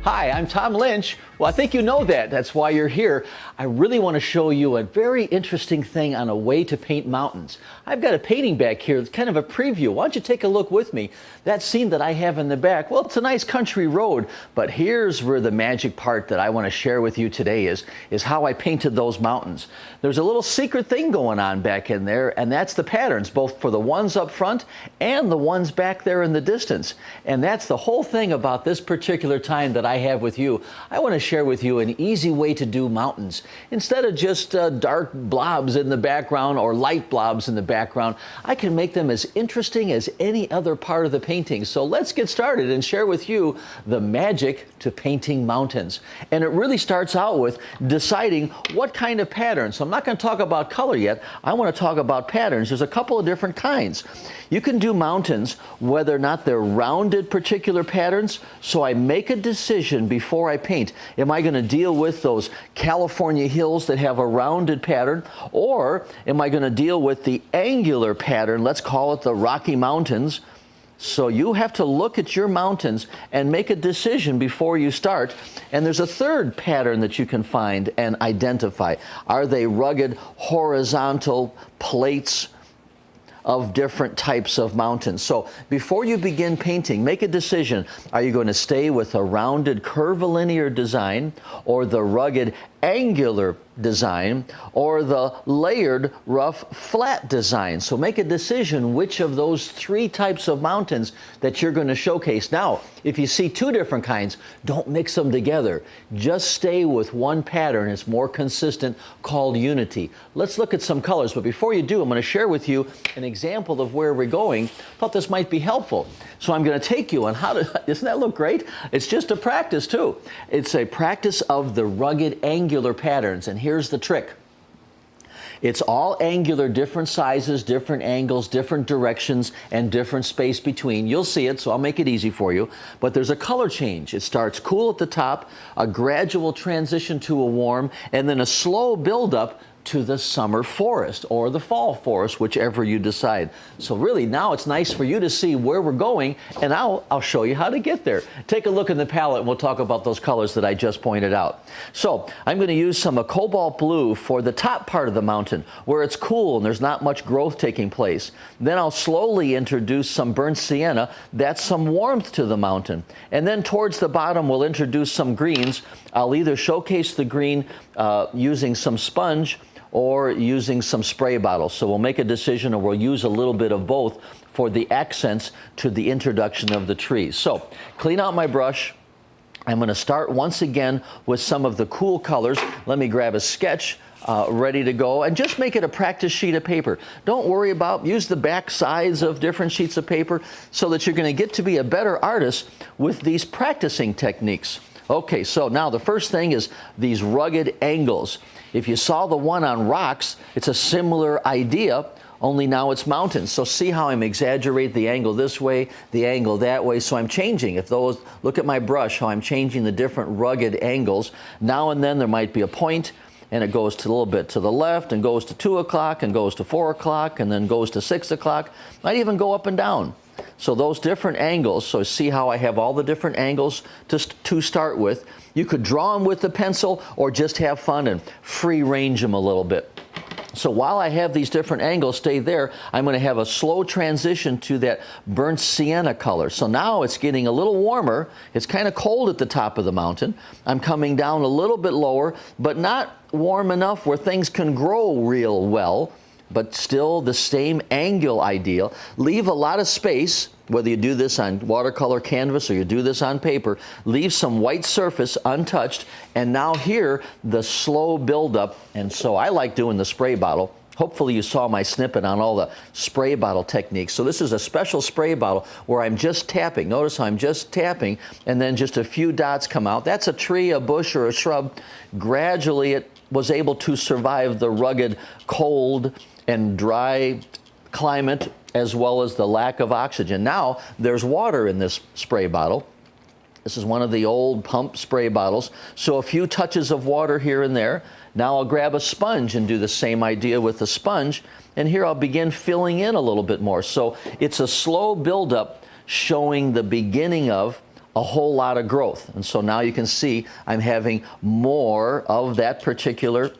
Hi, I'm Tom Lynch. Well, I think you know that. That's why you're here. I really want to show you a very interesting thing on a way to paint mountains. I've got a painting back here. It's kind of a preview. Why don't you take a look with me? That scene that I have in the back, well, it's a nice country road, but here's where the magic part that I want to share with you today is how I painted those mountains. There's a little secret thing going on back in there, and that's the patterns, both for the ones up front and the ones back there in the distance. And that's the whole thing about this particular time that I have with you. I want to share with you an easy way to do mountains. Instead of just dark blobs in the background or light blobs in the background, I can make them as interesting as any other part of the painting. So let's get started and share with you the magic to painting mountains. And it really starts out with deciding what kind of pattern. So I'm not going to talk about color yet. I want to talk about patterns. There's a couple of different kinds. You can do mountains whether or not they're rounded particular patterns. So I make a decision before I paint. Am I going to deal with those California hills that have a rounded pattern, or am I going to deal with the angular pattern? Let's call it the Rocky Mountains. So you have to look at your mountains and make a decision before you start. And there's a third pattern that you can find and identify. Are they rugged horizontal plates of different types of mountains? So before you begin painting, make a decision. Are you going to stay with a rounded curvilinear design, or the rugged angular design, or the layered rough flat design? So make a decision which of those three types of mountains that you're going to showcase. Now, if you see two different kinds, don't mix them together. Just stay with one pattern. It's more consistent, called unity. Let's look at some colors, but before you do, I'm going to share with you an example of where we're going. Thought this might be helpful. So I'm going to take you on how to, doesn't that look great? It's just a practice too. It's a practice of the rugged angular patterns, and here's the trick. It's all angular, different sizes, different angles, different directions, and different space between. You'll see it, so I'll make it easy for you. But there's a color change. It starts cool at the top, a gradual transition to a warm, and then a slow buildup to the summer forest or the fall forest, whichever you decide. So really now it's nice for you to see where we're going, and I'll show you how to get there. Take a look in the palette and we'll talk about those colors that I just pointed out. So I'm going to use some cobalt blue for the top part of the mountain where it's cool and there's not much growth taking place. Then I'll slowly introduce some burnt sienna. That's some warmth to the mountain. And then towards the bottom we'll introduce some greens. I'll either showcase the green using some sponge or using some spray bottles. So we'll make a decision, or we'll use a little bit of both for the accents to the introduction of the trees. So clean out my brush. I'm going to start once again with some of the cool colors. Let me grab a sketch ready to go, and just make it a practice sheet of paper. Don't worry about, use the back sides of different sheets of paper so that you're going to get to be a better artist with these practicing techniques. Okay, so now the first thing is these rugged angles. If you saw the one on rocks, it's a similar idea, only now it's mountains. So see how I'm exaggerating the angle this way, the angle that way. So I'm changing. If those, look at my brush, how I'm changing the different rugged angles. Now and then there might be a point, and it goes to a little bit to the left, and goes to 2 o'clock, and goes to 4 o'clock, and then goes to 6 o'clock. Might even go up and down. So those different angles, so see how I have all the different angles to start with. You could draw them with the pencil or just have fun and free range them a little bit. So while I have these different angles stay there, I'm going to have a slow transition to that burnt sienna color. So now it's getting a little warmer. It's kind of cold at the top of the mountain. I'm coming down a little bit lower, but not warm enough where things can grow real well, but still the same angle ideal. Leave a lot of space, whether you do this on watercolor canvas or you do this on paper. Leave some white surface untouched, and now here the slow buildup. And so I like doing the spray bottle. Hopefully you saw my snippet on all the spray bottle techniques. So this is a special spray bottle where I'm just tapping. Notice how I'm just tapping, and then just a few dots come out. That's a tree, a bush, or a shrub. Gradually it was able to survive the rugged, cold, and dry climate, as well as the lack of oxygen. Now there's water in this spray bottle. This is one of the old pump spray bottles. So a few touches of water here and there. Now I'll grab a sponge and do the same idea with the sponge. And here I'll begin filling in a little bit more. So it's a slow buildup showing the beginning of a whole lot of growth. And so now you can see I'm having more of that particular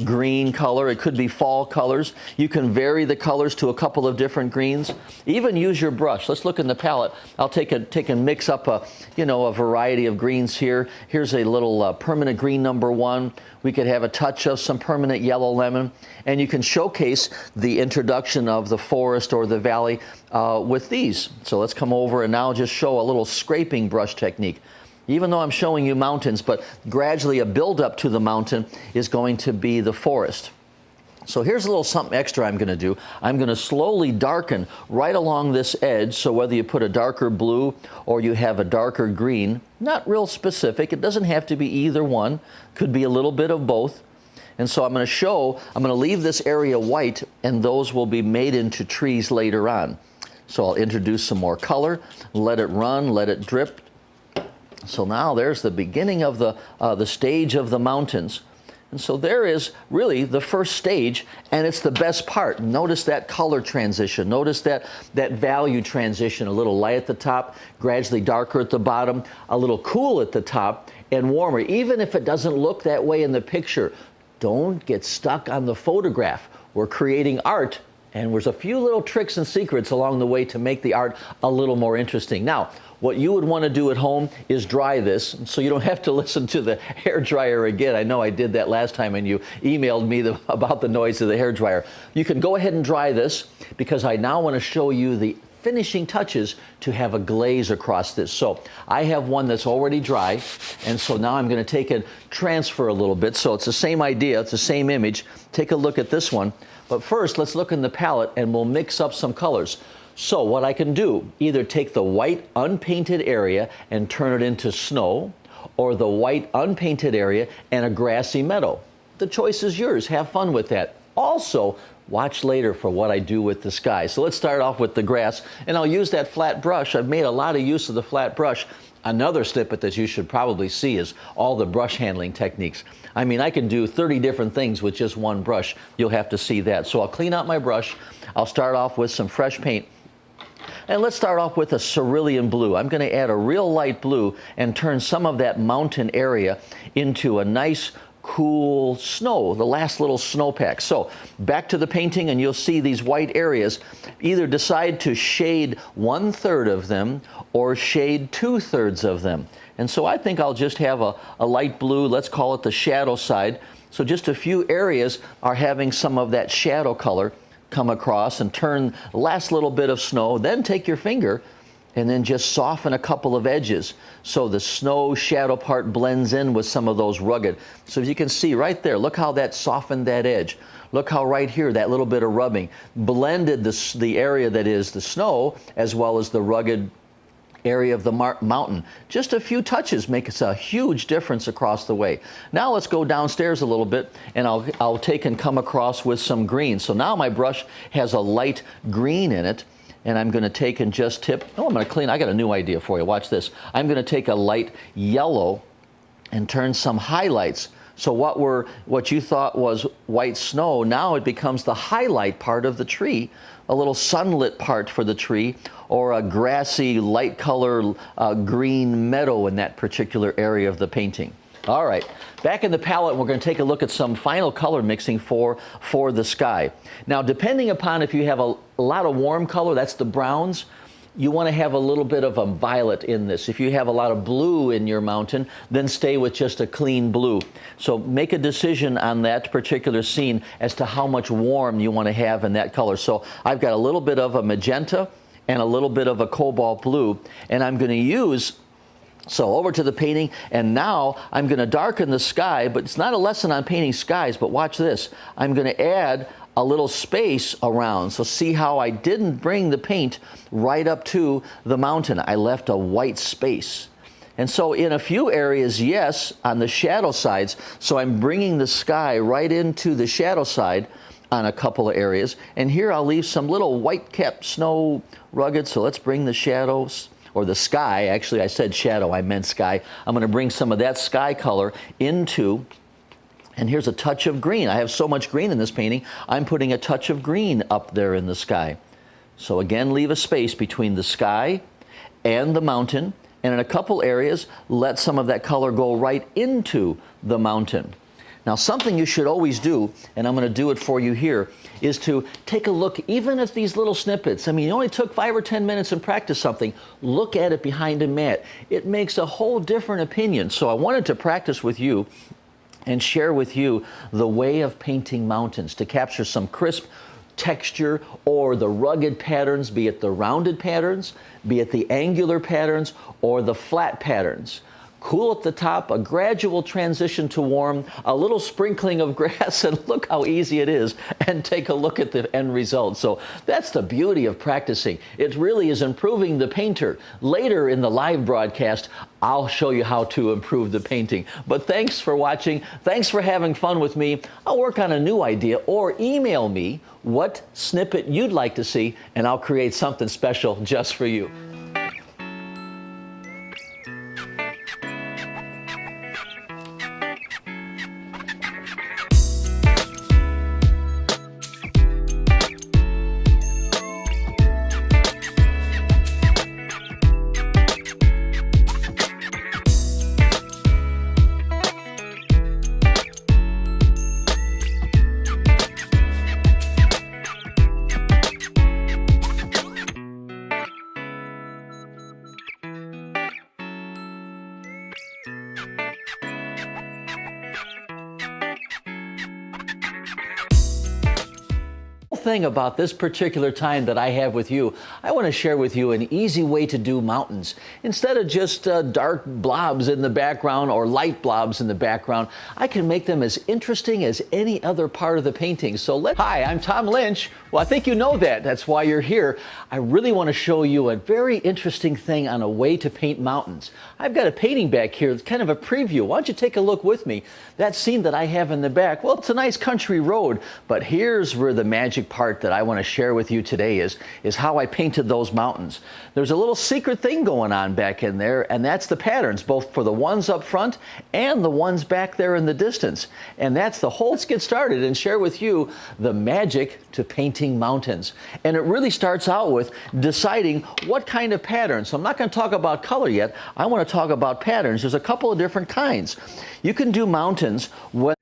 green color. It could be fall colors. You can vary the colors to a couple of different greens. Even use your brush. Let's look in the palette. I'll take and mix up a variety of greens here. Here's a little permanent green #1. We could have a touch of some permanent yellow lemon, and you can showcase the introduction of the forest or the valley with these. So let's come over and now just show a little scraping brush technique. Even though I'm showing you mountains, but gradually a buildup to the mountain is going to be the forest. So here's a little something extra I'm going to do. I'm going to slowly darken right along this edge. So whether you put a darker blue or you have a darker green, not real specific. It doesn't have to be either one. Could be a little bit of both. And so I'm going to leave this area white, and those will be made into trees later on. So I'll introduce some more color, let it run, let it drip. So now there's the beginning of the stage of the mountains. And so there is really the first stage, and it's the best part. Notice that color transition. Notice that value transition. A little light at the top, gradually darker at the bottom, a little cool at the top, and warmer. Even if it doesn't look that way in the picture, don't get stuck on the photograph. We're creating art, and there's a few little tricks and secrets along the way to make the art a little more interesting. Now, what you would want to do at home is dry this, so you don't have to listen to the hair dryer again. I know I did that last time, and you emailed me about the noise of the hair dryer. You can go ahead and dry this, because I now want to show you the finishing touches to have a glaze across this. So I have one that's already dry, and so now I'm going to take and transfer a little bit. So it's the same idea, it's the same image. Take a look at this one. But first, let's look in the palette, and we'll mix up some colors. So what I can do, either take the white unpainted area and turn it into snow, or the white unpainted area and a grassy meadow. The choice is yours. Have fun with that. Also, watch later for what I do with the sky. So let's start off with the grass, and I'll use that flat brush. I've made a lot of use of the flat brush. Another snippet that you should probably see is all the brush handling techniques. I mean, I can do 30 different things with just one brush. You'll have to see that. So I'll clean out my brush. I'll start off with some fresh paint. And let's start off with a cerulean blue. I'm going to add a real light blue and turn some of that mountain area into a nice cool snow, the last little snowpack. So back to the painting, and you'll see these white areas. Either decide to shade 1/3 of them or shade 2/3 of them. And so I think I'll just have a light blue, let's call it the shadow side. So just a few areas are having some of that shadow color come across, and turn the last little bit of snow. Then take your finger and then just soften a couple of edges so the snow shadow part blends in with some of those rugged. So as you can see right there, look how that softened that edge. Look how right here that little bit of rubbing blended the area that is the snow as well as the rugged area of the mountain. Just a few touches makes a huge difference across the way. Now let's go downstairs a little bit, and I'll take and come across with some green. So now my brush has a light green in it, and I'm going to take and just tip. Oh, I'm going to clean. I got a new idea for you. Watch this. I'm going to take a light yellow and turn some highlights. So what you thought was white snow, now it becomes the highlight part of the tree, a little sunlit part for the tree, or a grassy light color green meadow in that particular area of the painting. All right, back in the palette, we're going to take a look at some final color mixing for the sky. Now, depending upon if you have a lot of warm color, that's the browns, you want to have a little bit of a violet in this. If you have a lot of blue in your mountain, then stay with just a clean blue. So make a decision on that particular scene as to how much warm you want to have in that color. So I've got a little bit of a magenta and a little bit of a cobalt blue, and I'm going to use, so over to the painting, and now I'm going to darken the sky, but it's not a lesson on painting skies, but watch this. I'm going to add a little space around. So see how I didn't bring the paint right up to the mountain. I left a white space. And so in a few areas, yes, on the shadow sides, so I'm bringing the sky right into the shadow side on a couple of areas. And here I'll leave some little white-capped snow rugged. So let's bring the shadows, or the sky. Actually, I said shadow, I meant sky. I'm going to bring some of that sky color into, and here's a touch of green. I have so much green in this painting, I'm putting a touch of green up there in the sky. So again, leave a space between the sky and the mountain, and in a couple areas, let some of that color go right into the mountain. Now, something you should always do, and I'm going to do it for you here, is to take a look even at these little snippets. I mean, you only took 5 or 10 minutes and practice something. Look at it behind a mat. It makes a whole different opinion. So I wanted to practice with you and share with you the way of painting mountains to capture some crisp texture or the rugged patterns, be it the rounded patterns, be it the angular patterns, or the flat patterns. Cool at the top, a gradual transition to warm, a little sprinkling of grass, and look how easy it is, and take a look at the end result. So that's the beauty of practicing. It really is improving the painter. Later in the live broadcast, I'll show you how to improve the painting. But thanks for watching. Thanks for having fun with me. I'll work on a new idea, or email me what snippet you'd like to see, and I'll create something special just for you. Thing about this particular time that I have with you, I want to share with you an easy way to do mountains. Instead of just dark blobs in the background or light blobs in the background, I can make them as interesting as any other part of the painting. So Hi, I'm Tom Lynch. Well, I think you know that. That's why you're here. I really want to show you a very interesting thing on a way to paint mountains. I've got a painting back here. It's kind of a preview. Why don't you take a look with me? That scene that I have in the back, well, it's a nice country road, but here's where the magic part that I want to share with you today is how I painted those mountains. There's a little secret thing going on back in there, and that's the patterns, both for the ones up front and the ones back there in the distance. And that's the whole. Let's get started and share with you the magic to painting mountains. And it really starts out with deciding what kind of pattern. So I'm not going to talk about color yet. I want to talk about patterns. There's a couple of different kinds. You can do mountains when